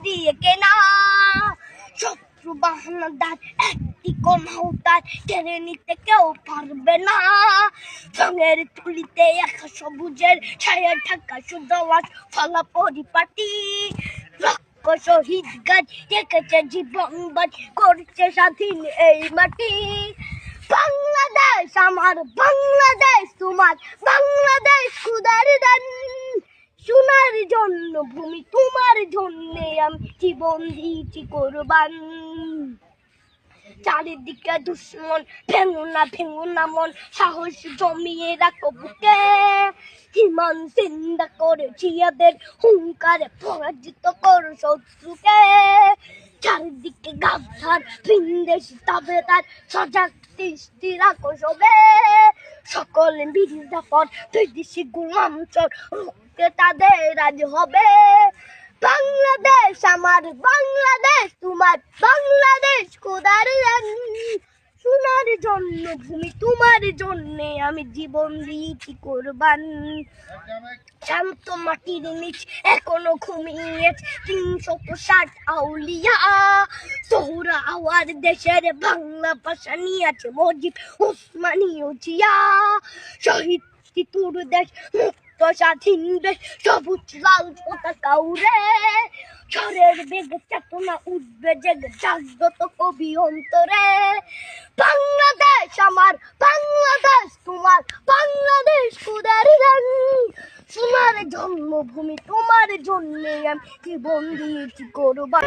দিয়ে কেনা শত্রু বাহানাদার একটি কোনাও তার কেড়ে নিতে কেউ পারবে না। রঙের তুলিতে একা সবুজের ছায়া ঢাকা সুদলাস ফলা পরিপাটি লক্ষ শহীদ গাছ রেখেছে জীবন বাজ করছে স্বাধীন এই মাটি। বাংলাদেশ আমার বাংলাদেশ তোমার বাংলাদেশ খুদার দান সোনার জন্য ভূমি তোমার জন্য আমি জীবন দিয়েছি কোরবান। চারিদিকে দুশ্মন ভেঙো না মন সাহস জমিয়ে রাখো বুকে হিমান চিন্তা করে জিয়াদের হুঙ্কারে পরাজিত করো শত্রুকে। চারিদিকে গাদ্দার ভিনদেশি তাবেদার সজাগ দৃষ্টি রাখো সবে সকল মির্জাফর বিদেশি গোলাম চোর রুখতে তাদের আজ হবে। বাংলাদেশ আমার বাংলাদেশ তোমার বাংলাদেশ খোদার সোনার জন্য ভূমি তোমার জন্যে আমি জীবন দিয়েছি কোরবান। শান্ত মাটির নিচ এখনো ঘুমিয়ে ৩৬০ আউলিয়া তোরা আওয়ার দেশের বাংলা ভাষা নিয়ে আছে মজিদ উসমানীয় জিয়া শহীদ তোর দেশ মুক্ত স্বাধীন দেশ সবুজ লাল পতাকা উড়ে ঝড়ের বেগে চেতনা উঠবে জেগে জাগ্রত কবি অন্তরে। বাংলাদেশ আমার বাংলাদেশ তোমার বাংলাদেশ খুদার গান সোনার জন্মভূমি তোমার জন্য আমি জীবন দিয়েছি কোরবান।